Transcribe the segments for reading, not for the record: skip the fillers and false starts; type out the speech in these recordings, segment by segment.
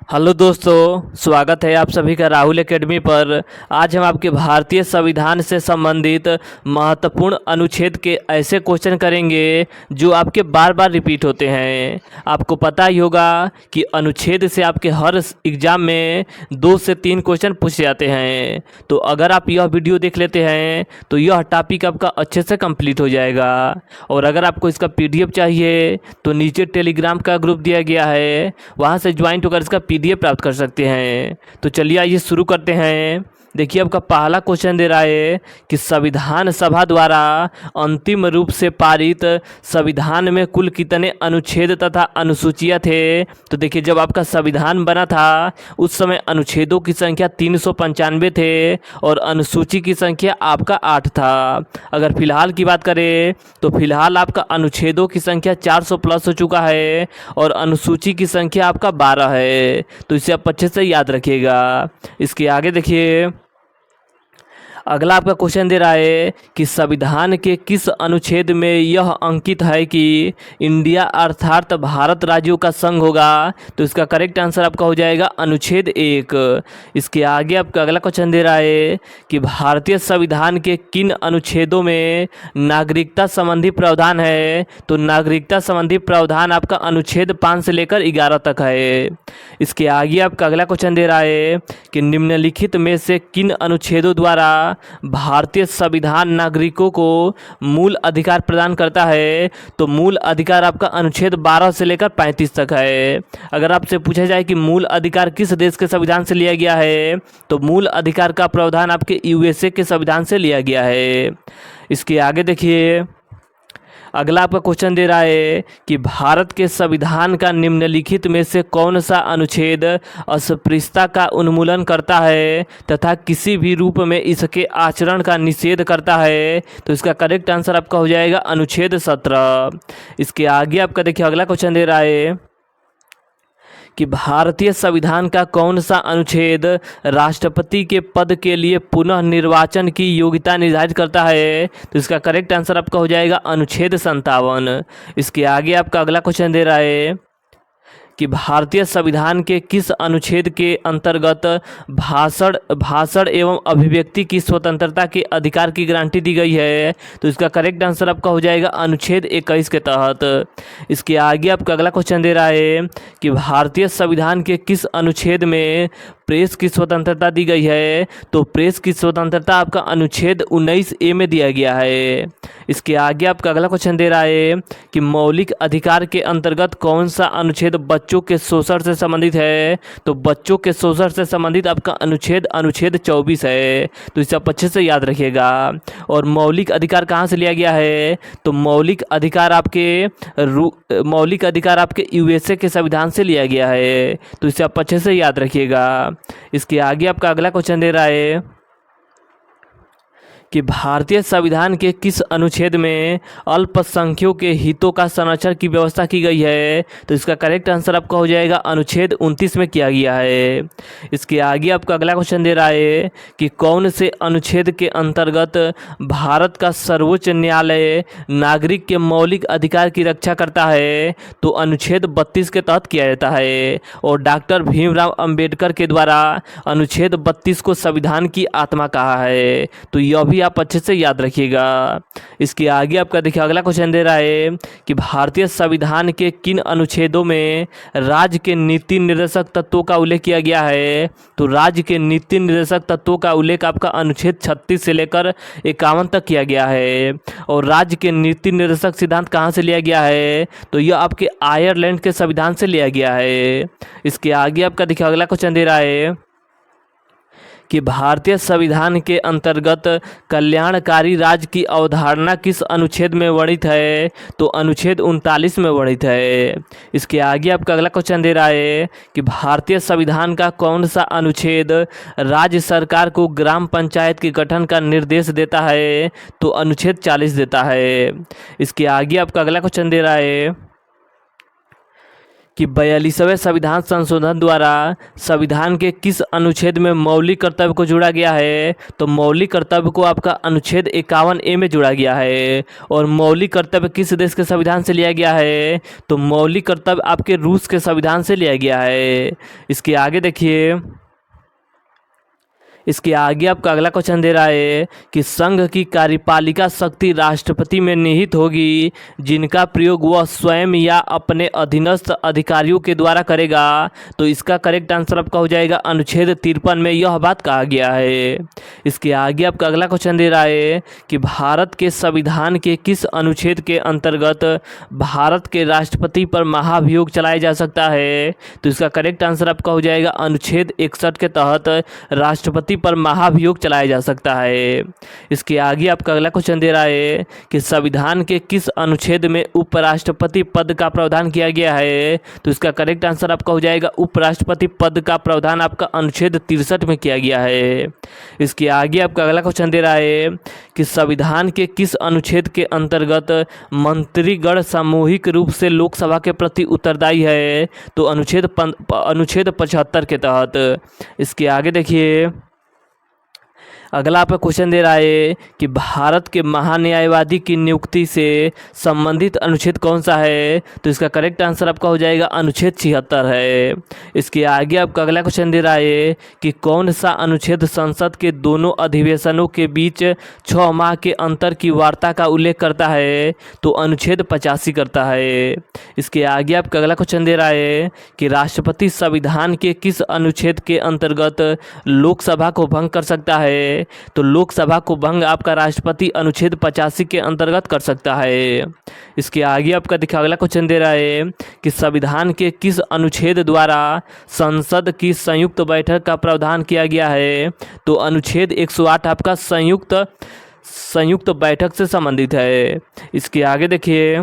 Hello दोस्तों, स्वागत है आप सभी का राहुल एकेडमी पर। आज हम आपके भारतीय संविधान से संबंधित महत्वपूर्ण अनुच्छेद के ऐसे क्वेश्चन करेंगे जो आपके बार बार रिपीट होते हैं। आपको पता ही होगा कि अनुच्छेद से आपके हर एग्जाम में 2 से 3 क्वेश्चन पूछे जाते हैं। तो अगर आप यह वीडियो देख लेते हैं तो यह टॉपिक आपका अच्छे से कंप्लीट हो जाएगा। और अगर आपको इसका पीडीएफ चाहिए तो नीचे टेलीग्राम का ग्रुप दिया गया है, वहाँ से ज्वाइन होकर इसका पीडीएफ प्राप्त कर सकते हैं। तो चलिए आइए शुरू करते हैं। देखिए आपका पहला क्वेश्चन दे रहा है कि संविधान सभा द्वारा अंतिम रूप से पारित संविधान में कुल कितने अनुच्छेद तथा अनुसूचियां थे। तो देखिए जब आपका संविधान बना था उस समय अनुच्छेदों की संख्या 395 थे और अनुसूची की संख्या आपका 8 था। अगर फिलहाल की बात करें तो फिलहाल आपका अनुच्छेदों की संख्या 400 प्लस हो चुका है और अनुसूची की संख्या आपका 12 है। तो इसे आप अच्छे से याद रखिएगा। इसके आगे देखिए अगला आपका क्वेश्चन दे रहा है कि संविधान के किस अनुच्छेद में यह अंकित है कि इंडिया अर्थात भारत राज्यों का संघ होगा। तो इसका करेक्ट आंसर आपका हो जाएगा अनुच्छेद 1। इसके आगे आपका अगला क्वेश्चन दे रहा है कि भारतीय संविधान के किन अनुच्छेदों में नागरिकता संबंधी प्रावधान है। तो नागरिकता संबंधी प्रावधान आपका अनुच्छेद 5 से लेकर 11 तक है। इसके आगे आपका अगला क्वेश्चन दे रहा है कि निम्नलिखित में से किन अनुच्छेदों द्वारा भारतीय संविधान नागरिकों को मूल अधिकार प्रदान करता है। तो मूल अधिकार आपका अनुच्छेद 12 से लेकर 35 तक है। अगर आपसे पूछा जाए कि मूल अधिकार किस देश के संविधान से लिया गया है तो मूल अधिकार का प्रावधान आपके यूएसए के संविधान से लिया गया है। इसके आगे देखिए अगला आपका क्वेश्चन दे रहा है कि भारत के संविधान का निम्नलिखित में से कौन सा अनुच्छेद अस्पृश्यता का उन्मूलन करता है तथा किसी भी रूप में इसके आचरण का निषेध करता है। तो इसका करेक्ट आंसर आपका हो जाएगा अनुच्छेद 17। इसके आगे आपका देखिए अगला क्वेश्चन दे रहा है कि भारतीय संविधान का कौन सा अनुच्छेद राष्ट्रपति के पद के लिए पुनः निर्वाचन की योग्यता निर्धारित करता है। तो इसका करेक्ट आंसर आपका हो जाएगा अनुच्छेद 57। इसके आगे आपका अगला क्वेश्चन दे रहा है कि भारतीय संविधान के किस अनुच्छेद के अंतर्गत भाषण एवं अभिव्यक्ति की स्वतंत्रता के अधिकार की गारंटी दी गई है। तो इसका करेक्ट आंसर आपका हो जाएगा अनुच्छेद 21 के तहत। इसके आगे आपका अगला क्वेश्चन दे रहा है कि भारतीय संविधान के किस अनुच्छेद में प्रेस की स्वतंत्रता दी गई है। तो प्रेस की स्वतंत्रता आपका अनुच्छेद 19A में दिया गया है। इसके आगे आपका अगला क्वेश्चन दे रहा है कि मौलिक अधिकार के अंतर्गत कौन सा अनुच्छेद बच्चों के शोषण से संबंधित है। तो बच्चों के शोषण से संबंधित आपका अनुच्छेद 24 है। तो इसे आप अच्छे से याद रखिएगा। और मौलिक अधिकार कहाँ से लिया गया है तो मौलिक अधिकार आपके यूएसए के संविधान से लिया गया है। तो इसे आप अच्छे से याद रखिएगा। इसके आगे आपका अगला क्वेश्चन दे रहा है कि भारतीय संविधान के किस अनुच्छेद में अल्पसंख्यकों के हितों का संरक्षण की व्यवस्था की गई है। तो इसका करेक्ट आंसर आपका हो जाएगा अनुच्छेद 29 में किया गया है। इसके आगे आपका अगला क्वेश्चन दे रहा है कि कौन से अनुच्छेद के अंतर्गत भारत का सर्वोच्च न्यायालय नागरिक के मौलिक अधिकार की रक्षा करता है। तो अनुच्छेद 32 के तहत किया जाता है। और डॉक्टर भीमराव अंबेडकर के द्वारा अनुच्छेद 32 को संविधान की आत्मा कहा है। तो यह भी आप अच्छे से याद रखिएगा। इसके आगे आपका देखिए अगला क्वेश्चन दे रहा है कि भारतीय संविधान के किन अनुच्छेदों में राज्य के नीति निर्देशक तत्वों का उल्लेख किया गया है। तो राज्य के नीति निर्देशक तत्वों का उल्लेख आपका अनुच्छेद 36 से लेकर 51 तक किया गया है। और राज्य के नीति निर्देशक सिद्धांत कहाँ से लिया गया है तो यह आपके आयरलैंड के संविधान से लिया गया है। इसके आगे आपका देखिए अगला क्वेश्चन दे रहा है कि भारतीय संविधान के अंतर्गत कल्याणकारी राज्य की अवधारणा किस अनुच्छेद में वर्णित है। तो अनुच्छेद 39 में वर्णित है। इसके आगे आपका अगला क्वेश्चन दे रहा है कि भारतीय संविधान का कौन सा अनुच्छेद राज्य सरकार को ग्राम पंचायत के गठन का निर्देश देता है। तो अनुच्छेद 40 देता है। इसके आगे आपका अगला क्वेश्चन दे रहा है कि 42वें संविधान संशोधन द्वारा संविधान के किस अनुच्छेद में मौलिक कर्तव्य को जोड़ा गया है? तो मौलिक कर्तव्य को आपका अनुच्छेद 51A में जोड़ा गया है। और मौलिक कर्तव्य किस देश के संविधान से लिया गया है? तो मौलिक कर्तव्य आपके रूस के संविधान से लिया गया है। इसके आगे देखिए, इसके आगे आपका अगला क्वेश्चन दे रहा है कि संघ की कार्यपालिका शक्ति राष्ट्रपति में निहित होगी, जिनका प्रयोग वह स्वयं या अपने अधीनस्थ अधिकारियों के द्वारा करेगा। तो इसका करेक्ट आंसर आपका हो जाएगा अनुच्छेद 53 में यह बात कहा गया है। इसके आगे आपका अगला क्वेश्चन दे रहा है कि भारत के संविधान के किस अनुच्छेद के अंतर्गत भारत के राष्ट्रपति पर महाभियोग चलाया जा सकता है? तो इसका करेक्ट आंसर आपका हो जाएगा अनुच्छेद 61 के तहत राष्ट्रपति पर महाभियोग चलाया जा सकता है। इसके आगे आपका अगला क्वेश्चन दे रहा है कि संविधान के किस अनुच्छेद में उपराष्ट्रपति पद का प्रावधान किया गया है? तो इसका करेक्ट आंसर आपका हो जाएगा उपराष्ट्रपति पद का प्रावधान आपका अनुच्छेद 63 में किया गया है। इसके आगे आपका अगला क्वेश्चन दे रहा है कि संविधान के किस अनुच्छेद के अंतर्गत मंत्रीगण सामूहिक रूप से लोकसभा के प्रति उत्तरदायी है? तो अनुच्छेद 75 के तहत। इसके आगे देखिए, अगला आपका क्वेश्चन दे रहा है कि भारत के महान्यायवादी की नियुक्ति से संबंधित अनुच्छेद कौन सा है? तो इसका करेक्ट आंसर आपका हो जाएगा अनुच्छेद 76 है। इसके आगे आपका अगला क्वेश्चन दे रहा है कि कौन सा अनुच्छेद संसद के दोनों अधिवेशनों के बीच 6 माह के अंतर की वार्ता का उल्लेख करता है? तो अनुच्छेद 85 करता है। इसके आगे आपका अगला क्वेश्चन दे रहा है कि राष्ट्रपति संविधान के किस अनुच्छेद के अंतर्गत लोकसभा को भंग कर सकता है? तो लोकसभा को भंग आपका राष्ट्रपति अनुच्छेद 85 के अंतर्गत कर सकता है। इसके आगे आपका देखिए अगला क्वेश्चन दे रहा है कि संविधान के किस अनुच्छेद द्वारा संसद की संयुक्त बैठक का प्रावधान किया गया है? तो अनुच्छेद 108 आपका संयुक्त बैठक से संबंधित है। इसके आगे देखिए,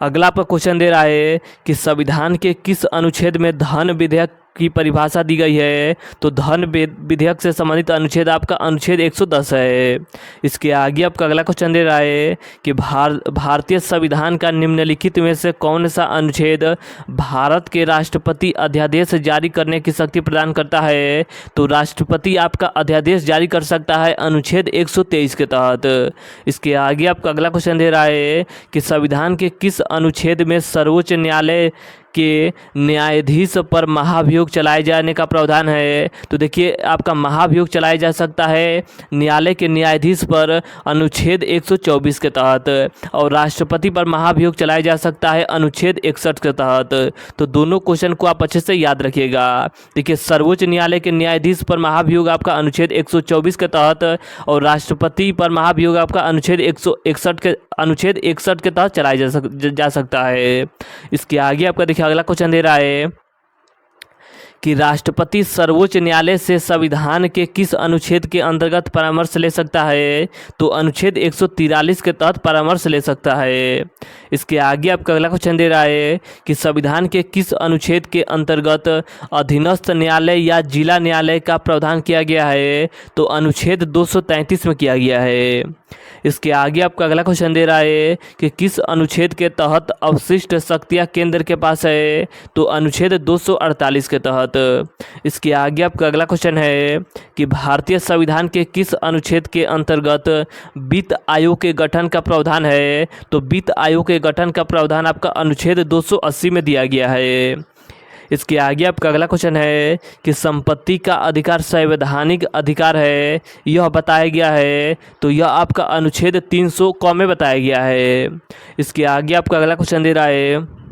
अगला आपका क्वेश्चन दे रहा है कि संविधान के किस अनुच्छेद में धन विधेयक की परिभाषा दी गई है? तो धन विधेयक से संबंधित अनुच्छेद आपका अनुच्छेद 110 है। इसके आगे आपका अगला क्वेश्चन दे रहा है कि भारतीय संविधान का निम्नलिखित में से कौन सा अनुच्छेद भारत के राष्ट्रपति अध्यादेश जारी करने की शक्ति प्रदान करता है? तो राष्ट्रपति आपका अध्यादेश जारी कर सकता है अनुच्छेद 123 के तहत। इसके आगे आपका अगला क्वेश्चन दे रहा है कि संविधान के किस अनुच्छेद में सर्वोच्च न्यायालय के न्यायाधीश पर महाभियोग चलाए जाने का प्रावधान है? तो देखिए आपका महाभियोग चलाया जा सकता है न्यायालय के न्यायाधीश पर अनुच्छेद 124 के तहत, और राष्ट्रपति पर महाभियोग चलाया जा सकता है अनुच्छेद 61 के तहत। तो दोनों क्वेश्चन को आप अच्छे से याद रखिएगा। देखिए सर्वोच्च न्यायालय के न्यायाधीश पर महाभियोग आपका अनुच्छेद 124 के तहत, और राष्ट्रपति पर महाभियोग आपका अनुच्छेद 61 के तहत चलाया जा सकता है। इसके आगे आपका देखिए अगला क्वेश्चन दे रहा है कि राष्ट्रपति सर्वोच्च न्यायालय से संविधान के किस अनुच्छेद के अंतर्गत परामर्श ले सकता है? तो अनुच्छेद 143 के तहत परामर्श ले सकता है। इसके आगे आपका अगला क्वेश्चन दे रहा है कि संविधान के किस अनुच्छेद के अंतर्गत अधीनस्थ न्यायालय या जिला न्यायालय का प्रावधान किया गया है? तो अनुच्छेद 233 में किया गया है। इसके आगे आपका अगला क्वेश्चन दे रहा है कि किस अनुच्छेद के तहत अवशिष्ट शक्तियाँ केंद्र के पास है? तो अनुच्छेद 248 के तहत। इसके आगे आपका अगला क्वेश्चन है कि भारतीय संविधान के किस अनुच्छेद के अंतर्गत वित्त आयोग के गठन का प्रावधान है? तो वित्त आयोग के गठन का प्रावधान आपका अनुच्छेद 280 में दिया गया है। इसके आगे आपका अगला क्वेश्चन है कि संपत्ति का अधिकार संवैधानिक अधिकार है, यह बताया गया है। तो यह आपका अनुच्छेद 300 क में बताया गया है। इसके आगे आपका अगला क्वेश्चन दे रहा है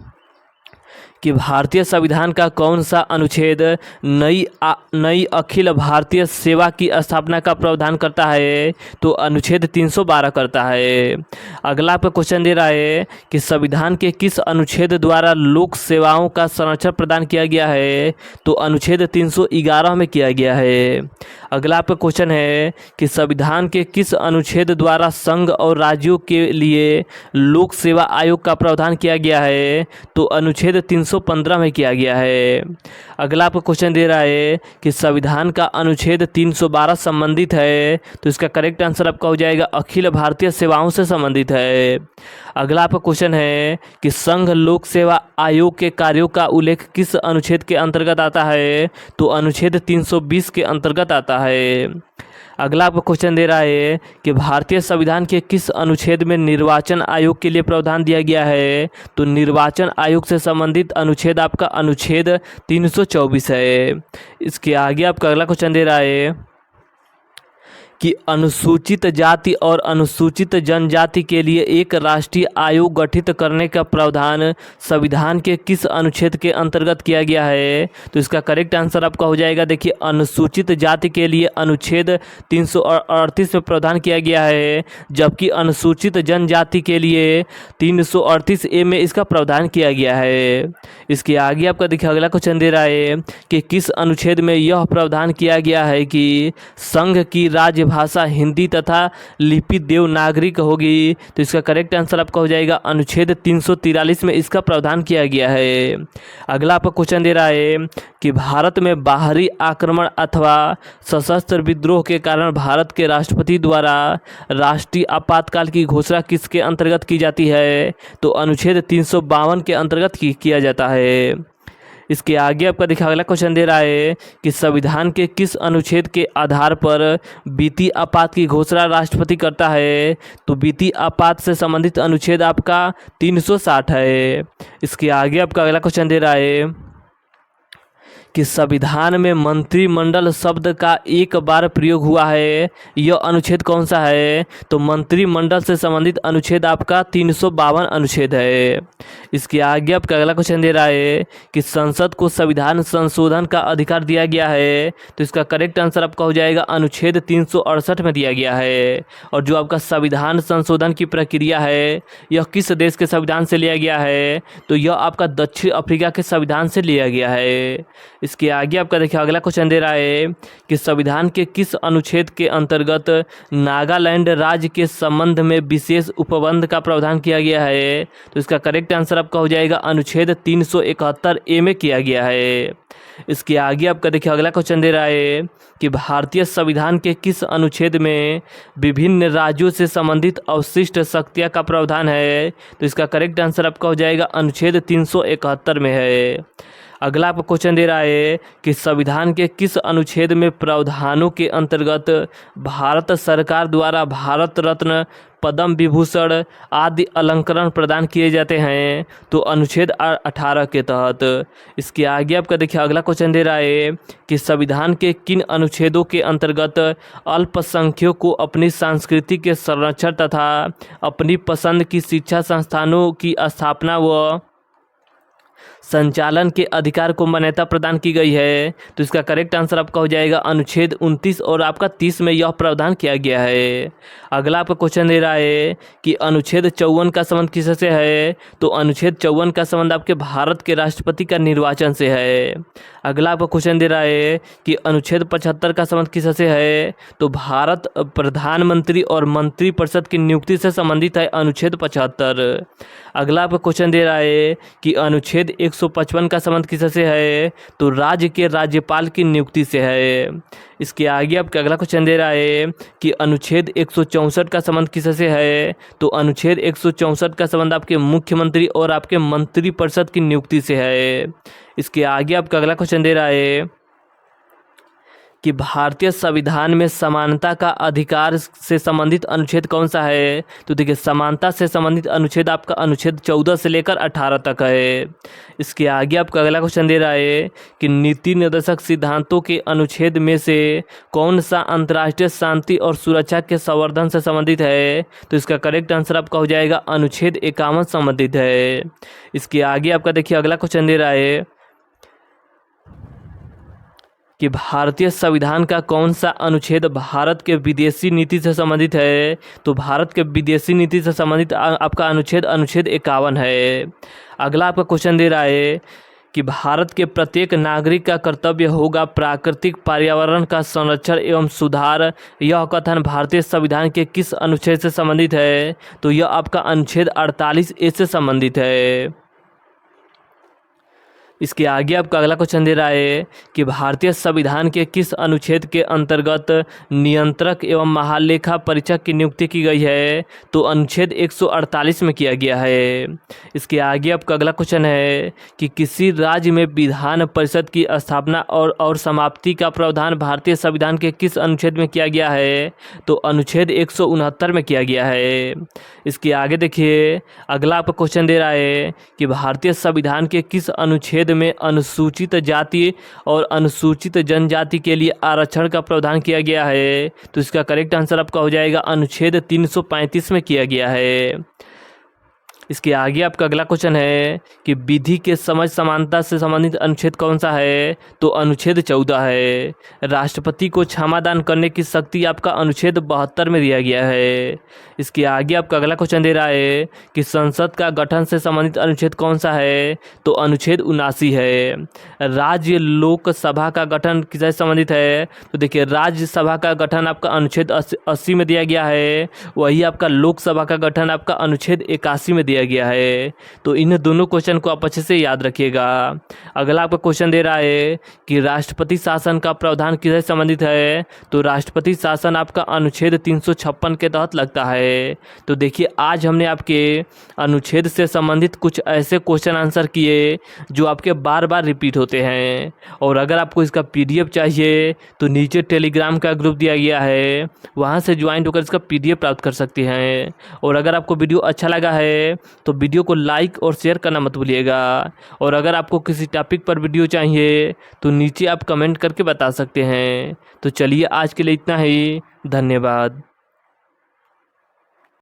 कि भारतीय संविधान का कौन सा अनुच्छेद नई अखिल भारतीय सेवा की स्थापना का प्रावधान करता है? तो अनुच्छेद 312 करता है। अगला आपका क्वेश्चन दे रहा है कि संविधान के किस अनुच्छेद द्वारा लोक सेवाओं का संरक्षण प्रदान किया गया है? तो अनुच्छेद 311 में किया गया है। अगला आपका क्वेश्चन है कि संविधान के किस अनुच्छेद द्वारा संघ और राज्यों के लिए लोक सेवा आयोग का प्रावधान किया गया है? तो अनुच्छेद 315 में किया गया है। अगला आपका क्वेश्चन दे रहा है कि संविधान का अनुच्छेद 312 संबंधित है, तो इसका करेक्ट आंसर आपका हो जाएगा अखिल भारतीय सेवाओं से संबंधित है। अगला आपका क्वेश्चन है कि संघ लोक सेवा आयोग के कार्यों का उल्लेख किस अनुच्छेद के अंतर्गत आता है? तो अनुच्छेद 320 के अंतर्गत आता है। अगला आपको क्वेश्चन दे रहा है कि भारतीय संविधान के किस अनुच्छेद में निर्वाचन आयोग के लिए प्रावधान दिया गया है? तो निर्वाचन आयोग से संबंधित अनुच्छेद आपका अनुच्छेद 324 है। इसके आगे आपका अगला क्वेश्चन दे रहा है कि अनुसूचित जाति और अनुसूचित जनजाति के लिए एक राष्ट्रीय आयोग गठित करने का प्रावधान संविधान के किस अनुच्छेद के अंतर्गत किया गया है? तो इसका करेक्ट आंसर आपका हो जाएगा, देखिए अनुसूचित जाति के लिए अनुच्छेद 338 में प्रावधान किया गया है, जबकि अनुसूचित जनजाति के लिए 338A में इसका प्रावधान किया गया है। इसके आगे आपका देखिए अगला क्वेश्चन दे रहा है कि किस अनुच्छेद में यह प्रावधान किया गया है कि संघ की राज्य भाषा हिंदी तथा लिपि देवनागरी होगी? तो इसका करेक्ट आंसर आपका हो जाएगा अनुच्छेद 343 में इसका प्रावधान किया गया है। अगला आपका क्वेश्चन दे रहा है कि भारत में बाहरी आक्रमण अथवा सशस्त्र विद्रोह के कारण भारत के राष्ट्रपति द्वारा राष्ट्रीय आपातकाल की घोषणा किसके अंतर्गत की जाती है? तो अनुच्छेद 352 के अंतर्गत किया जाता है। इसके आगे आपका देखिए अगला क्वेश्चन दे रहा है कि संविधान के किस अनुच्छेद के आधार पर वित्तीय आपात की घोषणा राष्ट्रपति करता है? तो वित्तीय आपात से संबंधित अनुच्छेद आपका 360 है। इसके आगे आपका अगला क्वेश्चन दे रहा है कि संविधान में मंत्रिमंडल शब्द का एक बार प्रयोग हुआ है, यह अनुच्छेद कौन सा है? तो मंत्रिमंडल से संबंधित अनुच्छेद आपका 352 अनुच्छेद है। इसके आगे आपका अगला क्वेश्चन दे रहा है कि संसद को संविधान संशोधन का अधिकार दिया गया है, तो इसका करेक्ट आंसर आपका हो जाएगा अनुच्छेद 368 में दिया गया है। और जो आपका संविधान संशोधन की प्रक्रिया है यह किस देश के संविधान से लिया गया है? तो यह आपका दक्षिण अफ्रीका के संविधान से लिया गया है। इसके आगे आपका देखिए अगला क्वेश्चन दे रहा है कि संविधान के किस अनुच्छेद के अंतर्गत नागालैंड राज्य के संबंध में विशेष उपबंध का प्रावधान किया गया है? तो इसका करेक्ट आंसर आपका हो जाएगा अनुच्छेद 371A में किया गया है। इसके आगे आपका देखिए अगला क्वेश्चन दे रहा है कि भारतीय संविधान के किस अनुच्छेद में विभिन्न राज्यों से संबंधित अवशिष्ट शक्तियाँ का प्रावधान है? तो इसका करेक्ट आंसर आपका हो जाएगा अनुच्छेद 371 में है। अगला आपको क्वेश्चन दे रहा है कि संविधान के किस अनुच्छेद में प्रावधानों के अंतर्गत भारत सरकार द्वारा भारत रत्न, पद्म विभूषण आदि अलंकरण प्रदान किए जाते हैं? तो अनुच्छेद 18 के तहत। इसके आगे आपका देखिए अगला क्वेश्चन दे रहा है कि संविधान के किन अनुच्छेदों के अंतर्गत अल्पसंख्यकों को अपनी संस्कृति के संरक्षण तथा अपनी पसंद की शिक्षा संस्थानों की स्थापना व संचालन के अधिकार को मान्यता प्रदान की गई है? तो इसका करेक्ट आंसर आपका हो जाएगा अनुच्छेद 29 और आपका 30 में यह प्रावधान किया गया है। अगला आपका क्वेश्चन दे रहा है कि अनुच्छेद 54 का संबंध किससे है? तो अनुच्छेद 54 का संबंध आपके भारत के राष्ट्रपति का निर्वाचन से है। अगला आपका क्वेश्चन दे रहा है कि अनुच्छेद 75 का संबंध किससे है? तो भारत प्रधानमंत्री और मंत्रिपरिषद की नियुक्ति से संबंधित है अनुच्छेद 75। अगला आपका क्वेश्चन दे रहा है कि अनुच्छेद 155 का संबंध किससे है? तो राज्य के राज्यपाल की नियुक्ति से है। इसके आगे आपका अगला क्वेश्चन दे रहा है कि अनुच्छेद 164 का संबंध किससे है? तो अनुच्छेद 164 का संबंध आपके मुख्यमंत्री और आपके मंत्रिपरिषद की नियुक्ति से है। इसके आगे आपका अगला क्वेश्चन दे रहा है कि भारतीय संविधान में समानता का अधिकार से संबंधित अनुच्छेद कौन सा है? तो देखिए समानता से संबंधित अनुच्छेद आपका अनुच्छेद 14 से लेकर 18 तक है। इसके आगे आपका अगला क्वेश्चन दे रहा है कि नीति निर्देशक सिद्धांतों के अनुच्छेद में से कौन सा अंतर्राष्ट्रीय शांति और सुरक्षा के संवर्धन से संबंधित है? तो इसका करेक्ट आंसर आपका हो जाएगा अनुच्छेद 51 संबंधित है। इसके आगे आपका देखिए अगला क्वेश्चन दे रहा है कि भारतीय संविधान का कौन सा अनुच्छेद भारत के विदेशी नीति से संबंधित है? तो भारत के विदेशी नीति से संबंधित आपका अनुच्छेद 51 है। अगला आपका क्वेश्चन दे रहा है कि भारत के प्रत्येक नागरिक का कर्तव्य होगा प्राकृतिक पर्यावरण का संरक्षण एवं सुधार। यह कथन भारतीय संविधान के किस अनुच्छेद से संबंधित है? तो यह आपका अनुच्छेद 48A से संबंधित है। इसके आगे आपका अगला क्वेश्चन दे रहा है कि भारतीय संविधान के किस अनुच्छेद के अंतर्गत नियंत्रक एवं महालेखा परीक्षक की नियुक्ति की गई है? तो अनुच्छेद 148 में किया गया है। इसके आगे आपका अगला क्वेश्चन है कि किसी राज्य में विधान परिषद की स्थापना और समाप्ति का प्रावधान भारतीय संविधान के किस अनुच्छेद में किया गया है? तो अनुच्छेद 169 में किया गया है। इसके आगे देखिए अगला आपका क्वेश्चन दे रहा है कि भारतीय संविधान के किस अनुच्छेद में अनुसूचित जाति और अनुसूचित जनजाति के लिए आरक्षण का प्रावधान किया गया है? तो इसका करेक्ट आंसर आपका हो जाएगा अनुच्छेद 335 में किया गया है। इसके आगे आपका अगला क्वेश्चन है कि विधि के समझ समानता से संबंधित अनुच्छेद कौन सा है? तो अनुच्छेद 14 है। राष्ट्रपति को क्षमादान करने की शक्ति आपका अनुच्छेद 72 में दिया गया है। इसके आगे आपका अगला क्वेश्चन दे रहा है कि संसद का गठन से संबंधित अनुच्छेद कौन सा है? तो अनुच्छेद 79 है। राज्य लोकसभा का गठन किससे संबंधित है? तो देखिए राज्यसभा का गठन आपका अनुच्छेद 80 में दिया गया है, वही आपका लोकसभा का गठन आपका अनुच्छेद 81 में दिया गया है। तो इन दोनों क्वेश्चन को आप अच्छे से याद रखिएगा। अगला आपका क्वेश्चन दे रहा है कि राष्ट्रपति शासन का प्रावधान किससे संबंधित है? तो राष्ट्रपति शासन आपका अनुच्छेद 356 के तहत लगता है। तो देखिए आज हमने आपके अनुच्छेद से संबंधित कुछ ऐसे क्वेश्चन आंसर किए जो आपके बार बार रिपीट होते हैं। और अगर आपको इसका PDF चाहिए तो नीचे टेलीग्राम का ग्रुप दिया गया है, वहां से ज्वाइन होकर इसका PDF प्राप्त कर सकते हैं। और अगर आपको वीडियो अच्छा लगा है तो वीडियो को लाइक और शेयर करना मत भूलिएगा। और अगर आपको किसी टॉपिक पर वीडियो चाहिए तो नीचे आप कमेंट करके बता सकते हैं। तो चलिए आज के लिए इतना ही, धन्यवाद।